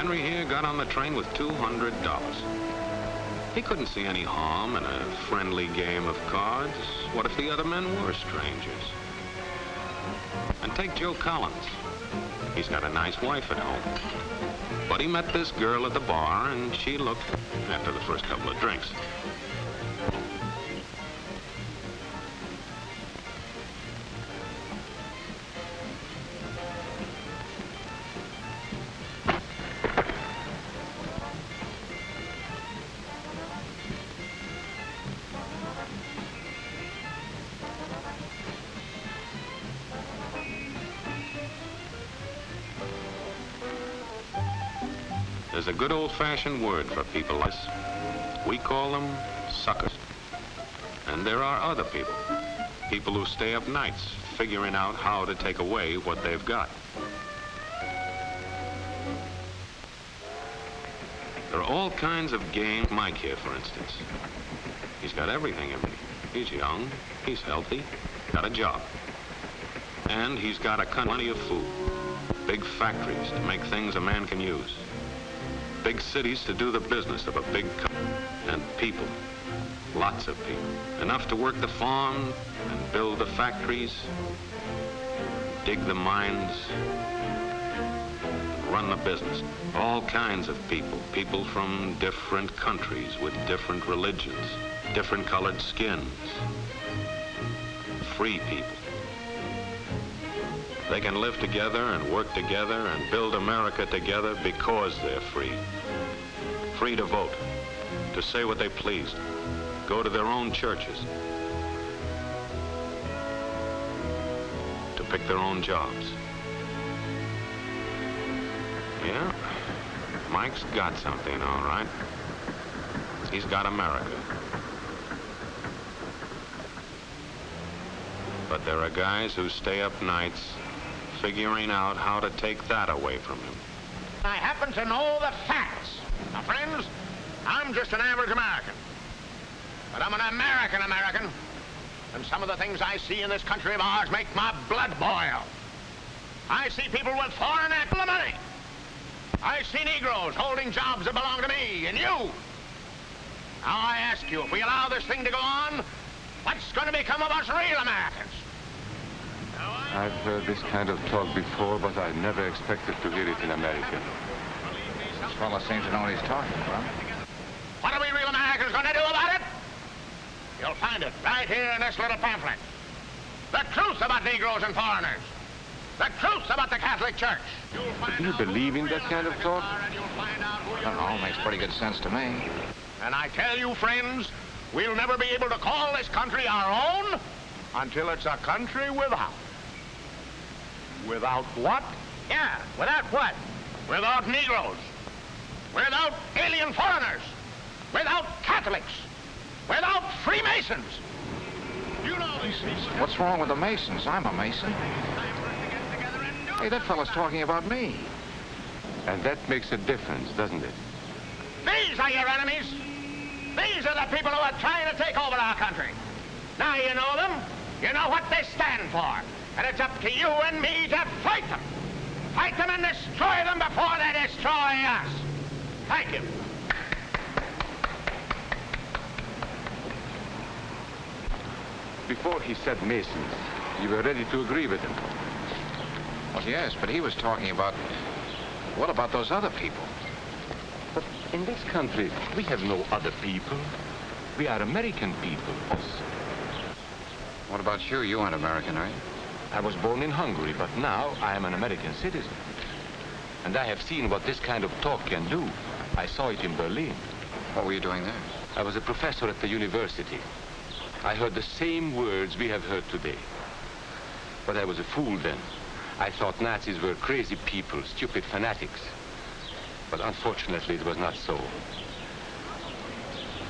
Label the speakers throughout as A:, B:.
A: Henry here got on the train with $200. He couldn't see any harm in a friendly game of cards. What if the other men were strangers? And take Joe Collins. He's got a nice wife at home. But he met this girl at the bar, and she looked after the first couple of drinks. There's a good old-fashioned word for people like this. We call them suckers. And there are other people. People who stay up nights figuring out how to take away what they've got. There are all kinds of games. Mike here, for instance. He's got everything in me. He's young, he's healthy, got a job. And he's got plenty of food. Big factories to make things a man can use. Big cities to do the business of a big company. And people, lots of people. Enough to work the farm and build the factories, dig the mines, and run the business. All kinds of people. People from different countries with different religions, different colored skins. Free people. They can live together and work together and build America together because they're free. Free to vote, to say what they please, go to their own churches, to pick their own jobs. Yeah, Mike's got something, all right. He's got America. But there are guys who stay up nights figuring out how to take that away from him.
B: I happen to know the facts. Now, friends, I'm just an average American. But I'm an American. And some of the things I see in this country of ours make my blood boil. I see people with foreign money. I see Negroes holding jobs that belong to me and you. Now, I ask you, if we allow this thing to go on, what's going to become of us real Americans?
C: I've heard this kind of talk before, but I never expected to hear it in America.
D: This fellow seems to know what he's talking about.
B: What are we real Americans going to do about it? You'll find it right here in this little pamphlet. The truth about Negroes and foreigners. The truth about the Catholic Church.
C: Do you believe in that kind of talk?
D: I don't know, makes pretty good sense to me.
B: And I tell you, friends, we'll never be able to call this country our own until it's a country without. Without what? Yeah, without what? Without Negroes. Without alien foreigners. Without Catholics. Without Freemasons. You know these people.
D: What's wrong with the Masons? I'm a Mason. Hey, that fellow's talking about me.
C: And that makes a difference, doesn't it?
B: These are your enemies. These are the people who are trying to take over our country. Now you know them. You know what they stand for. And it's up to you and me to fight them. Fight them and destroy them before they destroy us. Thank you.
C: Before he said Masons, you were ready to agree with him.
D: Well, yes, but he was talking about... What about those other people?
C: But in this country, we have no other people. We are American people.
D: What about you? You aren't American, are you?
C: I was born in Hungary, but now I am an American citizen. And I have seen what this kind of talk can do. I saw it in Berlin.
D: What were you doing there?
C: I was a professor at the university. I heard the same words we have heard today. But I was a fool then. I thought Nazis were crazy people, stupid fanatics. But unfortunately, it was not so.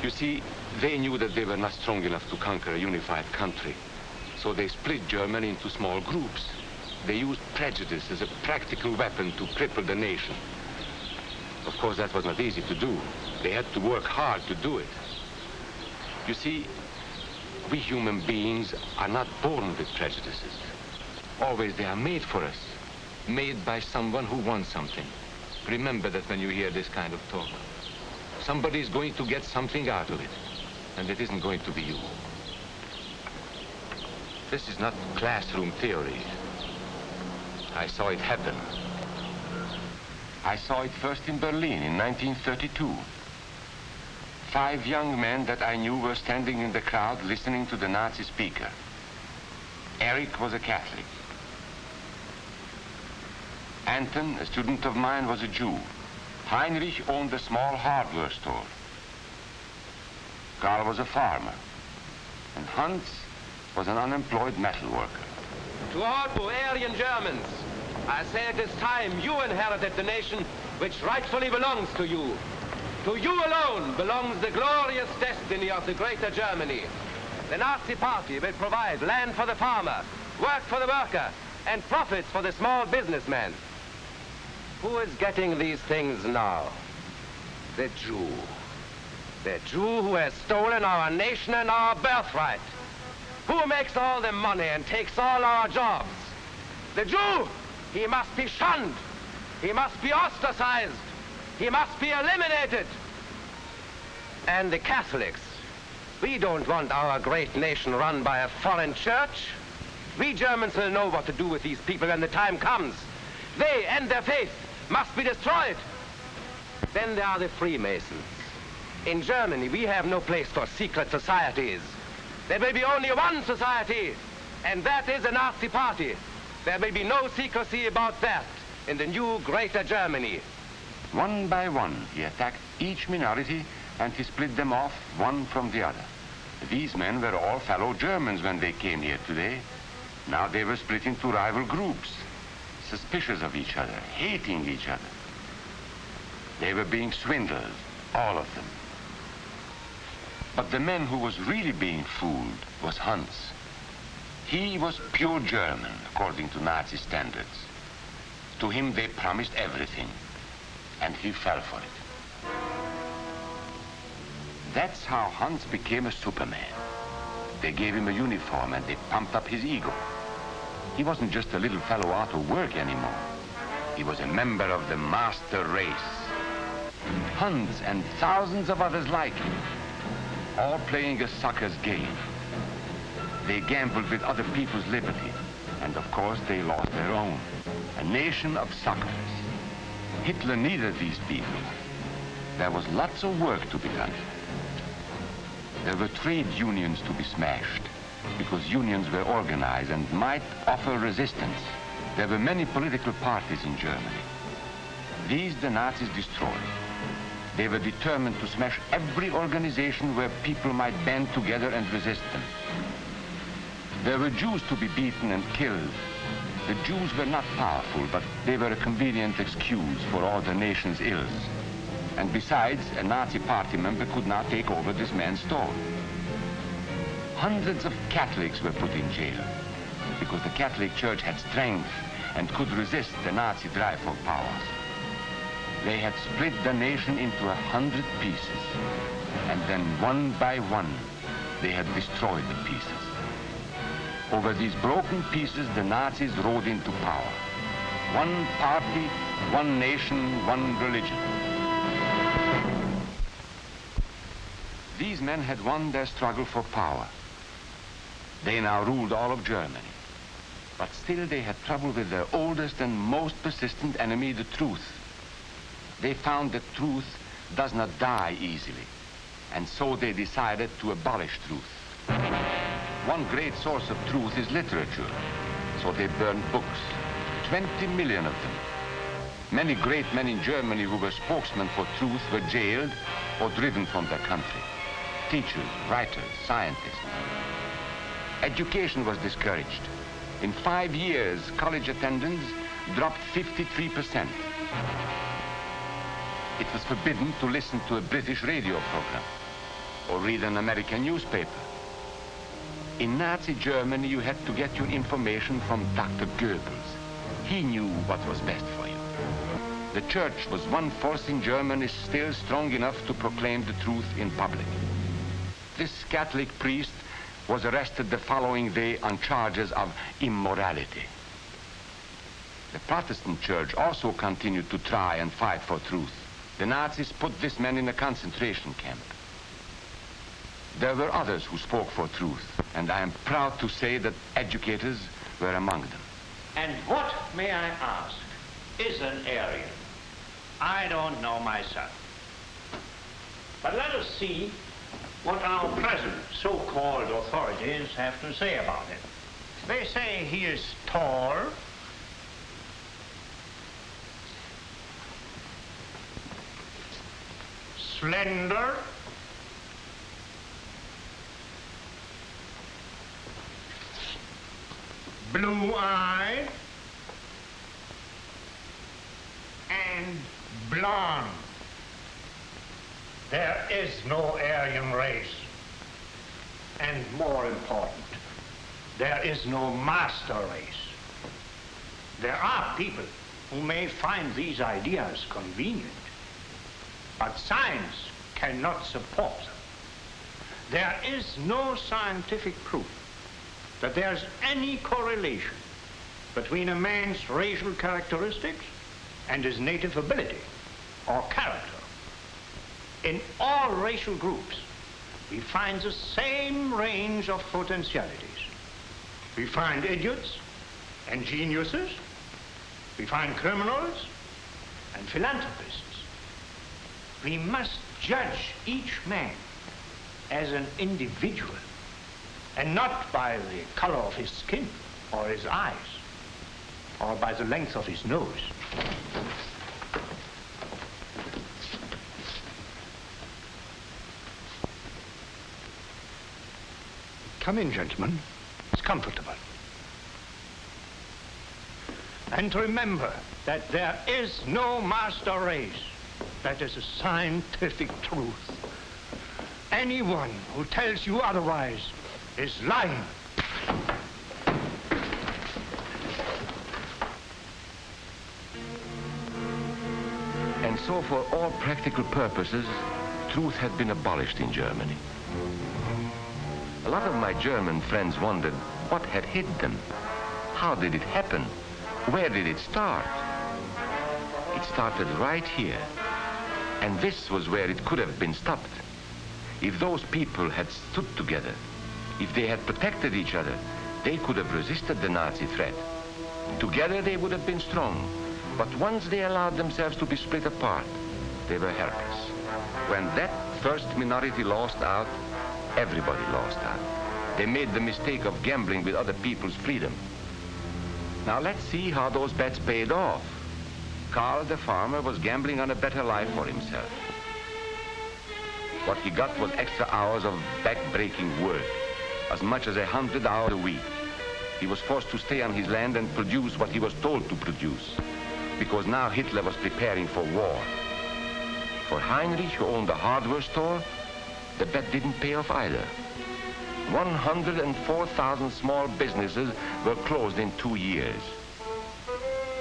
C: You see, they knew that they were not strong enough to conquer a unified country. So they split Germany into small groups. They used prejudice as a practical weapon to cripple the nation. Of course, that was not easy to do. They had to work hard to do it. You see, we human beings are not born with prejudices. Always they are made for us, made by someone who wants something. Remember that when you hear this kind of talk. Somebody's going to get something out of it, and it isn't going to be you. This is not classroom theory. I saw it happen. I saw it first in Berlin in 1932. 5 young men that I knew were standing in the crowd listening to the Nazi speaker. Eric was a Catholic. Anton, a student of mine, was a Jew. Heinrich owned a small hardware store. Karl was a farmer. And Hans was an unemployed metal worker.
E: To all you Aryan Germans, I say it is time you inherited the nation which rightfully belongs to you. To you alone belongs the glorious destiny of the Greater Germany. The Nazi Party will provide land for the farmer, work for the worker, and profits for the small businessman. Who is getting these things now? The Jew. The Jew who has stolen our nation and our birthright. Who makes all the money and takes all our jobs? The Jew! He must be shunned. He must be ostracized. He must be eliminated. And the Catholics. We don't want our great nation run by a foreign church. We Germans will know what to do with these people when the time comes. They and their faith must be destroyed. Then there are the Freemasons. In Germany, we have no place for secret societies. There will be only one society, and that is the Nazi Party. There will be no secrecy about that in the new Greater Germany.
C: One by one, he attacked each minority, and he split them off one from the other. These men were all fellow Germans when they came here today. Now they were split into rival groups, suspicious of each other, hating each other. They were being swindled, all of them. But the man who was really being fooled was Hans. He was pure German, according to Nazi standards. To him they promised everything, and he fell for it. That's how Hans became a Superman. They gave him a uniform and they pumped up his ego. He wasn't just a little fellow out of work anymore. He was a member of the master race. Hans and thousands of others like him, all playing a sucker's game. They gambled with other people's liberty, and of course they lost their own. A nation of suckers. Hitler needed these people. There was lots of work to be done. There were trade unions to be smashed, because unions were organized and might offer resistance. There were many political parties in Germany. These the Nazis destroyed. They were determined to smash every organization where people might band together and resist them. There were Jews to be beaten and killed. The Jews were not powerful, but they were a convenient excuse for all the nation's ills. And besides, a Nazi party member could not take over this man's store. Hundreds of Catholics were put in jail because the Catholic Church had strength and could resist the Nazi drive for power. They had split the nation into 100 pieces, and then one by one, they had destroyed the pieces. Over these broken pieces, the Nazis rode into power. One party, one nation, one religion. These men had won their struggle for power. They now ruled all of Germany. But still they had trouble with their oldest and most persistent enemy, the truth. They found that truth does not die easily, and so they decided to abolish truth. One great source of truth is literature, so they burned books, 20 million of them. Many great men in Germany who were spokesmen for truth were jailed or driven from their country. Teachers, writers, scientists. Education was discouraged. In 5 years, college attendance dropped 53%. It was forbidden to listen to a British radio program or read an American newspaper. In Nazi Germany, you had to get your information from Dr. Goebbels. He knew what was best for you. The church was one force in Germany still strong enough to proclaim the truth in public. This Catholic priest was arrested the following day on charges of immorality. The Protestant church also continued to try and fight for truth. The Nazis put this man in a concentration camp. There were others who spoke for truth, and I am proud to say that educators were among them.
F: And what, may I ask, is an Aryan? I don't know myself. But let us see what our present so-called authorities have to say about it. They say he is tall, slender, blue-eyed, and blonde. There is no Aryan race. And more important, there is no master race. There are people who may find these ideas convenient, but science cannot support them. There is no scientific proof that there's any correlation between a man's racial characteristics and his native ability or character. In all racial groups, we find the same range of potentialities. We find idiots and geniuses. We find criminals and philanthropists. We must judge each man as an individual and not by the color of his skin or his eyes or by the length of his nose. Come in, gentlemen. It's comfortable. And remember that there is no master race. That is a scientific truth. Anyone who tells you otherwise is lying.
C: And so for all practical purposes, truth had been abolished in Germany. A lot of my German friends wondered what had hit them. How did it happen? Where did it start? It started right here. And this was where it could have been stopped. If those people had stood together, if they had protected each other, they could have resisted the Nazi threat. Together they would have been strong. But once they allowed themselves to be split apart, they were helpless. When that first minority lost out, everybody lost out. They made the mistake of gambling with other people's freedom. Now let's see how those bets paid off. Karl the farmer was gambling on a better life for himself. What he got was extra hours of back-breaking work, as much as 100 hours a week. He was forced to stay on his land and produce what he was told to produce, because now Hitler was preparing for war. For Heinrich, who owned a hardware store, the bet didn't pay off either. 104,000 small businesses were closed in 2 years.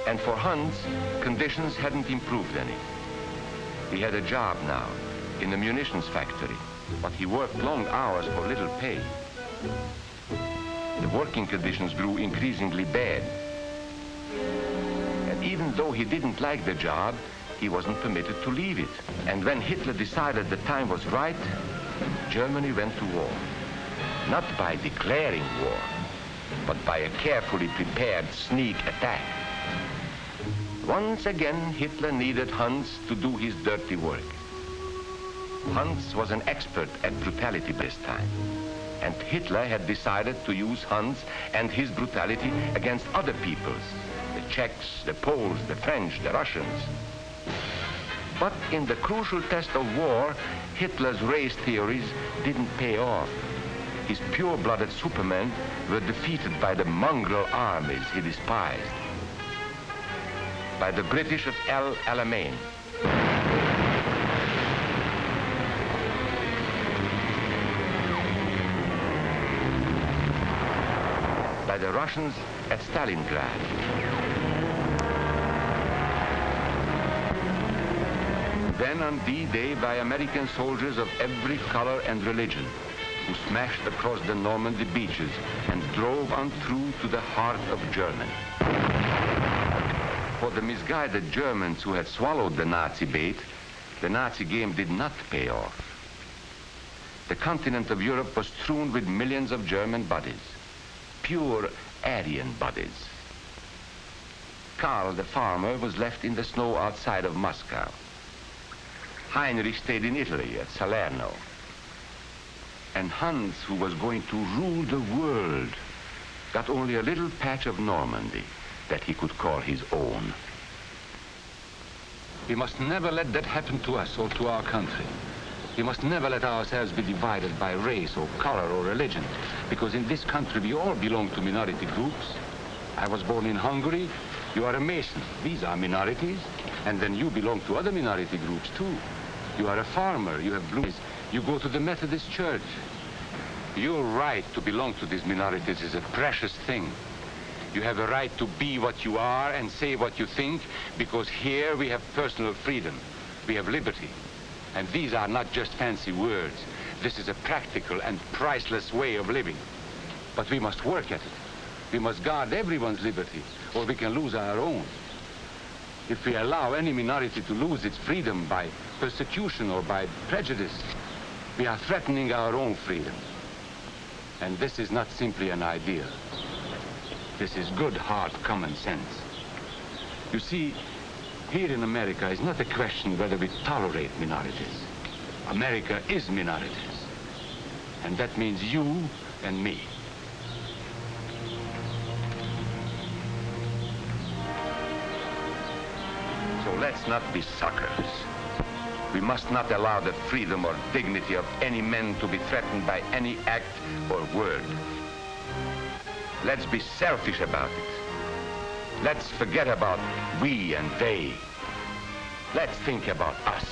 C: And for Hans, conditions hadn't improved any. He had a job now in the munitions factory, but he worked long hours for little pay. The working conditions grew increasingly bad. And even though he didn't like the job, he wasn't permitted to leave it. And when Hitler decided the time was right, Germany went to war. Not by declaring war, but by a carefully prepared sneak attack. Once again, Hitler needed Hans to do his dirty work. Hans was an expert at brutality this time, and Hitler had decided to use Hans and his brutality against other peoples, the Czechs, the Poles, the French, the Russians. But in the crucial test of war, Hitler's race theories didn't pay off. His pure-blooded supermen were defeated by the mongrel armies he despised. By the British at El Alamein. By the Russians at Stalingrad. Then on D-Day by American soldiers of every color and religion, who smashed across the Normandy beaches and drove on through to the heart of Germany. For the misguided Germans who had swallowed the Nazi bait, the Nazi game did not pay off. The continent of Europe was strewn with millions of German bodies, pure Aryan bodies. Karl, the farmer, was left in the snow outside of Moscow. Heinrich stayed in Italy at Salerno. And Hans, who was going to rule the world, got only a little patch of Normandy that he could call his own.
G: We must never let that happen to us or to our country. We must never let ourselves be divided by race or color or religion, because in this country we all belong to minority groups. I was born in Hungary. You are a Mason. These are minorities. And then you belong to other minority groups too. You are a farmer. You have blue eyes. You go to the Methodist Church. Your right to belong to these minorities is a precious thing. You have a right to be what you are and say what you think, because here we have personal freedom. We have liberty. And these are not just fancy words. This is a practical and priceless way of living. But we must work at it. We must guard everyone's liberty, or we can lose our own. If we allow any minority to lose its freedom by persecution or by prejudice, we are threatening our own freedom. And this is not simply an idea. This is good, hard common sense. You see, here in America is not a question whether we tolerate minorities. America is minorities. And that means you and me.
C: So let's not be suckers. We must not allow the freedom or dignity of any man to be threatened by any act or word. Let's be selfish about it. Let's forget about we and they. Let's think about us.